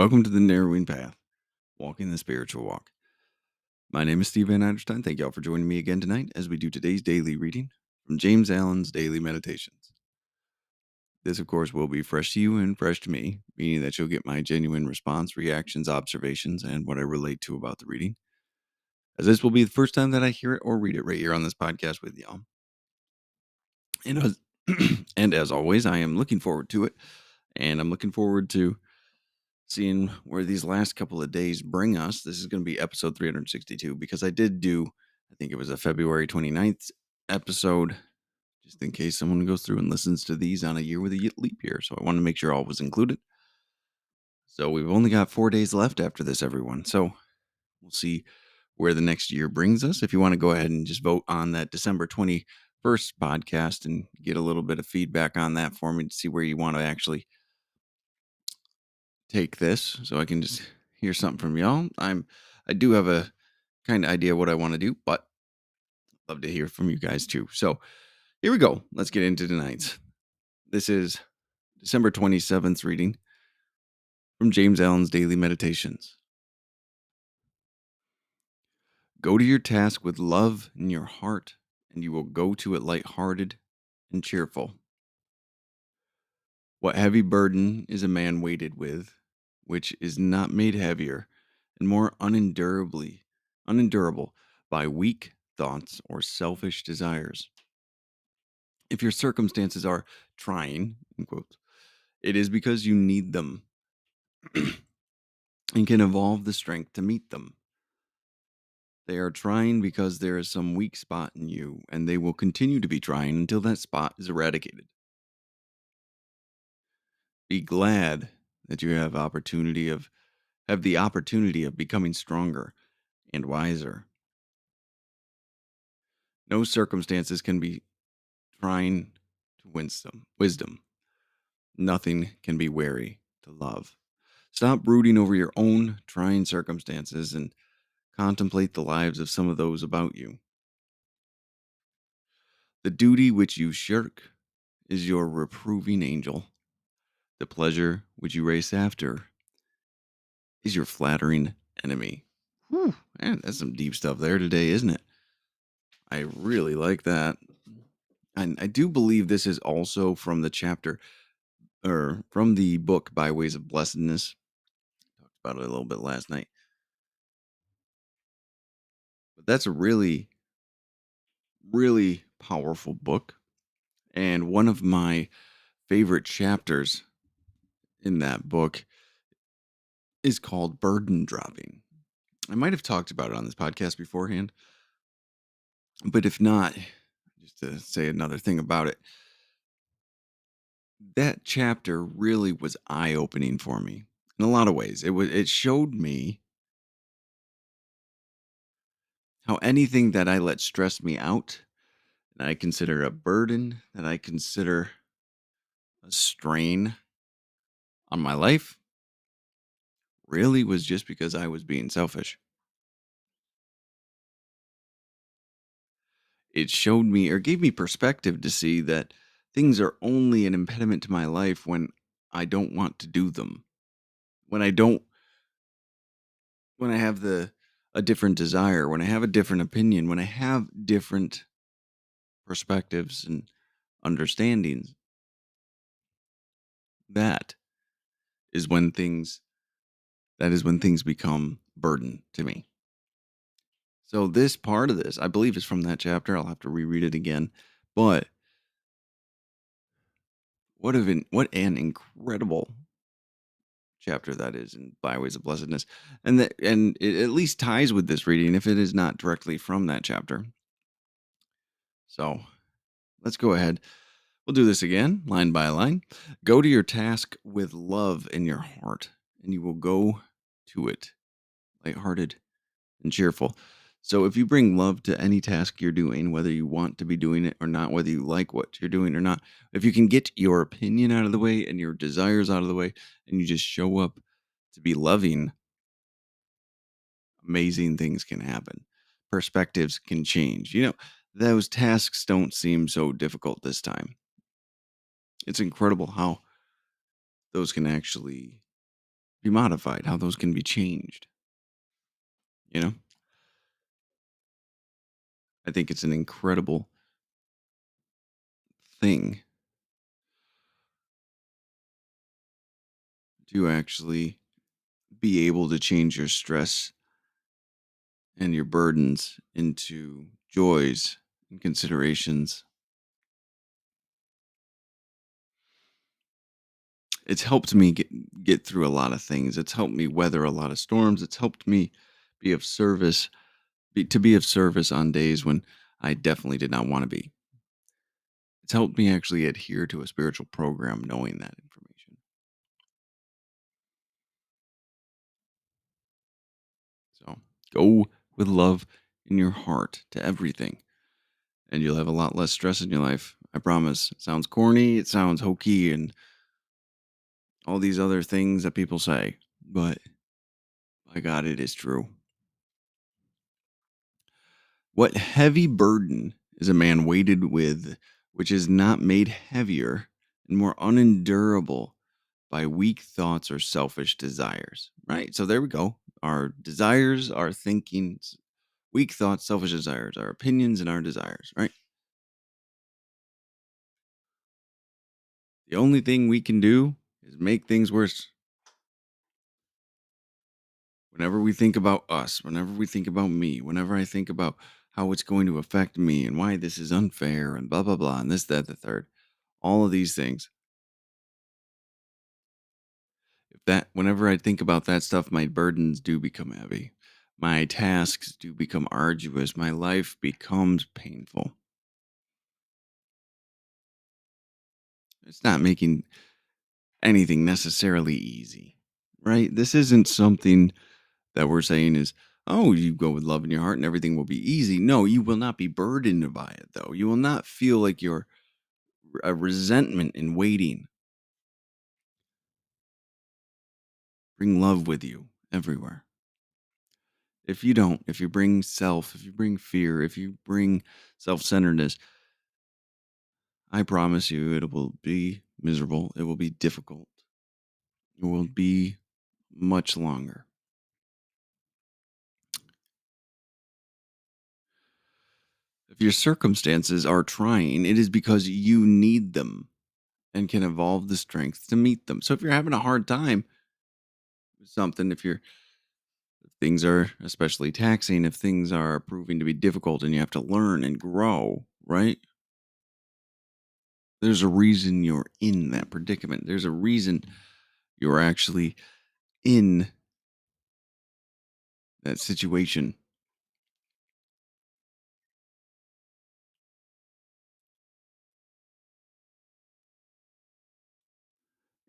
Welcome to the Narrowing Path, Walking the Spiritual Walk. My name is Steve Van Eiderstein. Thank you all for joining me again tonight as we do today's daily reading from James Allen's Daily Meditations. This, of course, will be fresh to you and fresh to me, meaning that you'll get my genuine response, reactions, observations, and what I relate to about the reading, as this will be the first time that I hear it or read it right here on this podcast with y'all. And as, and as always, I am looking forward to it, and I'm looking forward to seeing where these last couple of days bring us. This is going to be episode 362 because I did do, I think it was a February 29th episode, just in case someone goes through and listens to these on a year with a leap year. So I wanted to make sure all was included. So we've only got 4 days left after this, everyone. So we'll see where the next year brings us. If you want to go ahead and just vote on that December 21st podcast and get a little bit of feedback on that for me to see where you want to actually take this, so I can just hear something from y'all. I do have a kind of idea what I want to do, but I'd love to hear from you guys too. So here we go. Let's get into tonight's. This is December 27th reading from James Allen's Daily Meditations. Go to your task with love in your heart, and you will go to it light-hearted and cheerful. What heavy burden is a man weighted with, which is not made heavier and more unendurable by weak thoughts or selfish desires? If your circumstances are trying, in quotes, it is because you need them and can evolve the strength to meet them. They are trying because there is some weak spot in you, and they will continue to be trying until that spot is eradicated. Be glad that you have the opportunity of becoming stronger and wiser. No circumstances can be trying to wisdom. Nothing can be wary to love. Stop brooding over your own trying circumstances and contemplate the lives of some of those about you. The duty which you shirk is your reproving angel. The pleasure which you race after is your flattering enemy. Whew, man, that's some deep stuff there today, isn't it? I really like that. And I do believe this is also from the chapter or from the book By Ways of Blessedness. Talked about it a little bit last night. But that's a really, really powerful book. And one of my favorite chapters in that book is called Burden Dropping. I might have talked about it on this podcast beforehand, but if not, just to say another thing about it, that chapter really was eye-opening for me in a lot of ways. It showed me how anything that I let stress me out, that I consider a burden, that I consider a strain on my life, really was just because I was being selfish. It showed me or gave me perspective to see that things are only an impediment to my life when I don't want to do them. When I don't when I have a different desire, when I have a different opinion, when I have different perspectives and understandings, that is when things become burden to me. So this part of this, I believe, is from that chapter. I'll have to reread it again. But what an incredible chapter that is in Byways of Blessedness. And it at least ties with this reading if it is not directly from that chapter. So let's go ahead. We'll do this again, line by line. Go to your task with love in your heart, and you will go to it lighthearted and cheerful. So if you bring love to any task you're doing, whether you want to be doing it or not, whether you like what you're doing or not, if you can get your opinion out of the way and your desires out of the way, and you just show up to be loving, amazing things can happen. Perspectives can change. Those tasks don't seem so difficult this time. It's incredible how those can actually be modified, how those can be changed. You know, I think it's an incredible thing to actually be able to change your stress and your burdens into joys and considerations. It's helped me get through a lot of things. It's helped me weather a lot of storms. It's helped me be of service, to be of service on days when I definitely did not want to be. It's helped me actually adhere to a spiritual program knowing that information. So go with love in your heart to everything, and you'll have a lot less stress in your life. I promise. It sounds corny, it sounds hokey, and all these other things that people say, but by God, it is true. What heavy burden is a man weighted with, which is not made heavier and more unendurable by weak thoughts or selfish desires? Right? So there we go. Our desires, our thinkings, weak thoughts, selfish desires, our opinions, and our desires, right? The only thing we can do is make things worse. Whenever we think about us, whenever we think about me, whenever I think about how it's going to affect me and why this is unfair and blah, blah, blah, and this, that, the third, all of these things, whenever I think about that stuff, my burdens do become heavy. My tasks do become arduous. My life becomes painful. It's not making anything necessarily easy, right? This isn't something that we're saying is, oh, you go with love in your heart and everything will be easy. No, you will not be burdened by it, though. You will not feel like you're a resentment in waiting. Bring love with you everywhere. If you don't, if you bring self, if you bring fear, if you bring self centeredness, I promise you it will be miserable. It will be difficult. It will be much longer. If your circumstances are trying, it is because you need them and can evolve the strength to meet them. So if you're having a hard time with something, if things are especially taxing, if things are proving to be difficult and you have to learn and grow, right? There's a reason you're in that predicament. There's a reason you're actually in that situation.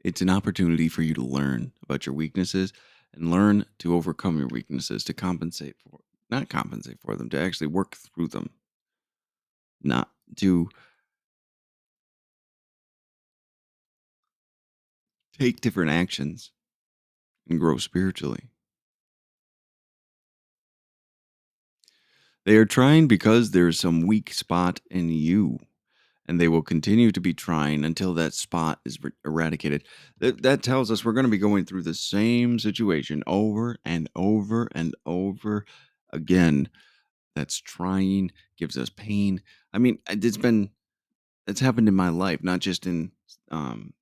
It's an opportunity for you to learn about your weaknesses and learn to overcome your weaknesses, to not compensate for them, to actually work through them, not to take different actions and grow spiritually. They are trying because there's some weak spot in you, and they will continue to be trying until that spot is eradicated. That tells us we're going to be going through the same situation over and over and over again. That's trying, gives us pain. I mean, it's happened in my life, not just in um,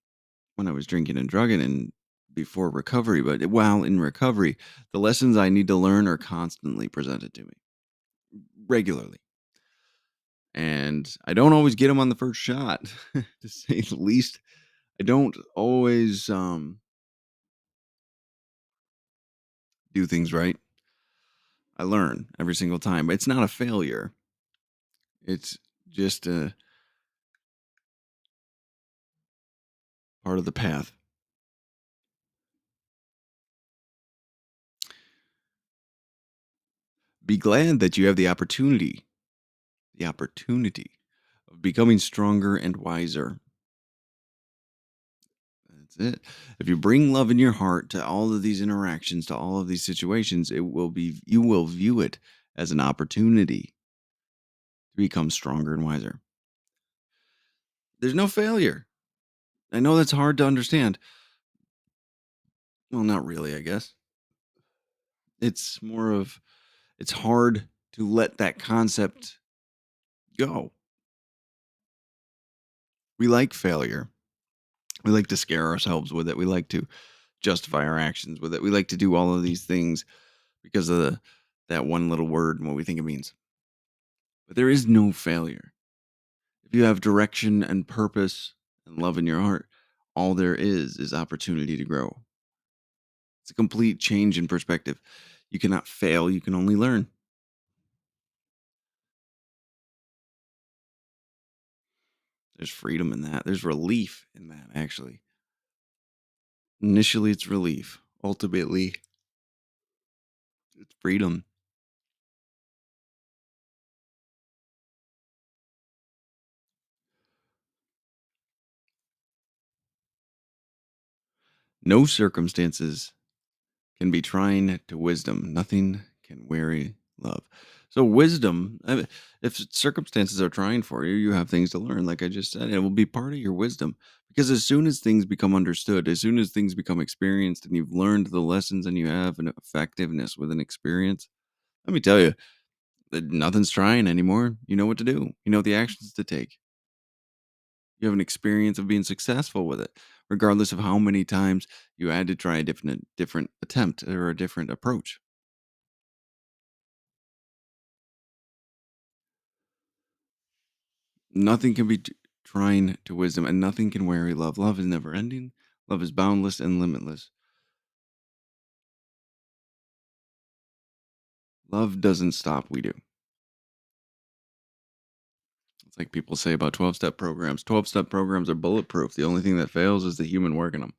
when I was drinking and drugging and before recovery, but while in recovery, the lessons I need to learn are constantly presented to me regularly. And I don't always get them on the first shot, to say the least. I don't always do things right. I learn every single time. It's not a failure. It's just a part of the path. Be glad that you have the opportunity of becoming stronger and wiser. That's it. If you bring love in your heart to all of these interactions, to all of these situations, you will view it as an opportunity to become stronger and wiser. There's no failure. I know that's hard to understand. Well, not really, I guess. It's more of it's hard to let that concept go. We like failure. We like to scare ourselves with it. We like to justify our actions with it. We like to do all of these things because of that one little word and what we think it means. But there is no failure. If you have direction and purpose and love in your heart, all there is opportunity to grow. It's a complete change in perspective. You cannot fail, you can only learn. There's freedom in that. There's relief in that, actually. Initially, it's relief. Ultimately, it's freedom. No circumstances can be trying to wisdom. Nothing can weary love. So, wisdom, if circumstances are trying for you, you have things to learn. Like I just said, it will be part of your wisdom. Because as soon as things become understood, as soon as things become experienced and you've learned the lessons and you have an effectiveness with an experience, let me tell you, that nothing's trying anymore. You know what to do, you know the actions to take. You have an experience of being successful with it, regardless of how many times you had to try a different attempt or a different approach. Nothing can be trying to wisdom, and nothing can weary love. Love is never ending. Love is boundless and limitless. Love doesn't stop. We do. It's like people say about 12-step programs. 12-step programs are bulletproof. The only thing that fails is the human working them.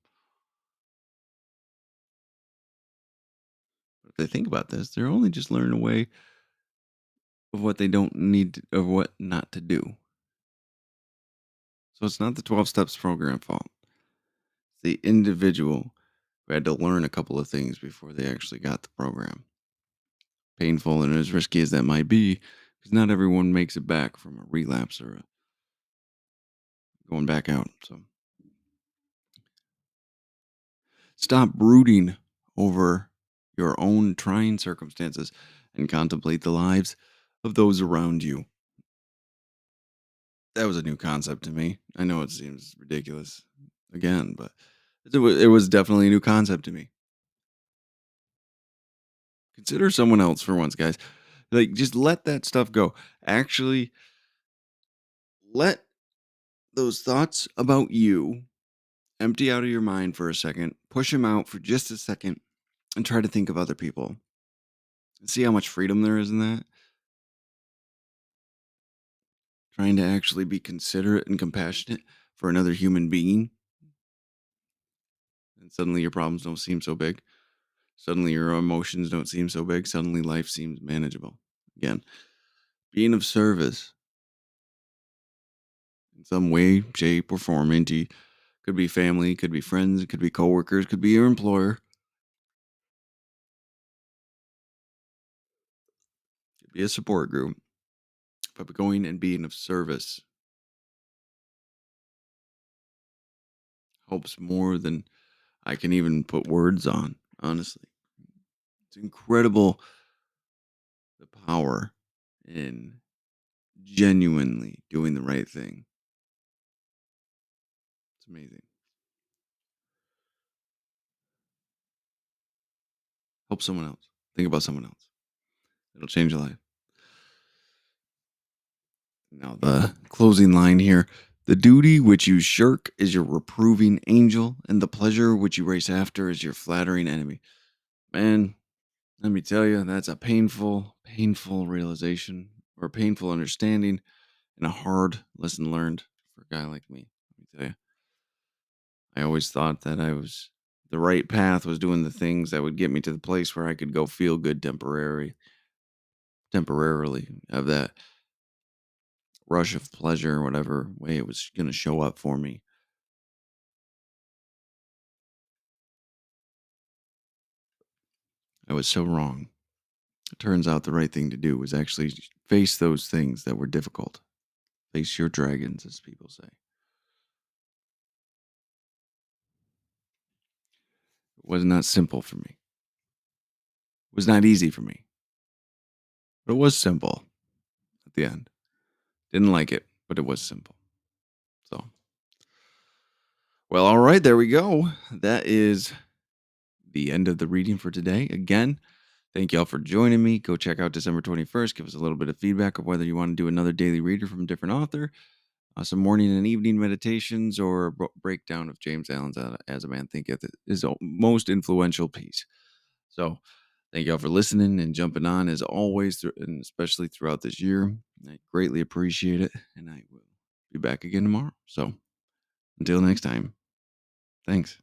If they think about this, they're only just learning a way of what they don't need to, of what not to do. So it's not the 12 steps program fault. It's the individual who had to learn a couple of things before they actually got the program. Painful and as risky as that might be, because not everyone makes it back from a relapse or going back out. So stop brooding over your own trying circumstances and contemplate the lives of those around you. That was a new concept to me. I know it seems ridiculous again, but it was definitely a new concept to me. Consider someone else for once, guys. Like, just let that stuff go. Actually, let those thoughts about you empty out of your mind for a second, push them out for just a second, and try to think of other people. See how much freedom there is in that? Trying to actually be considerate and compassionate for another human being. And suddenly your problems don't seem so big. Suddenly your emotions don't seem so big. Suddenly life seems manageable. Again, being of service in some way, shape, or form into could be family, could be friends, it could be coworkers, could be your employer, could be a support group. But going and being of service helps more than I can even put words on, honestly. It's incredible the power in genuinely doing the right thing. It's amazing. Help someone else. Think about someone else. It'll change your life. Now, the closing line here: the duty which you shirk is your reproving angel, and the pleasure which you race after is your flattering enemy. Man, let me tell you, that's a painful, painful realization or painful understanding and a hard lesson learned for a guy like me. Let me tell you, I always thought that I was the right path was doing the things that would get me to the place where I could go feel good temporarily, have that rush of pleasure, whatever way it was going to show up for me. I was so wrong. It turns out the right thing to do was actually face those things that were difficult. Face your dragons, as people say. was not simple for me. It was not easy for me, but it was simple at the end. Didn't like it, but it was simple. So, well, all right, there we go. That is the end of the reading for today. Again, thank y'all for joining me. Go check out December 21st. Give us a little bit of feedback of whether you want to do another daily reader from a different author, some morning and evening meditations, or a breakdown of James Allen's As a Man Thinketh, his most influential piece. So, thank y'all for listening and jumping on as always, and especially throughout this year. I greatly appreciate it, and I will be back again tomorrow. So, until next time, thanks.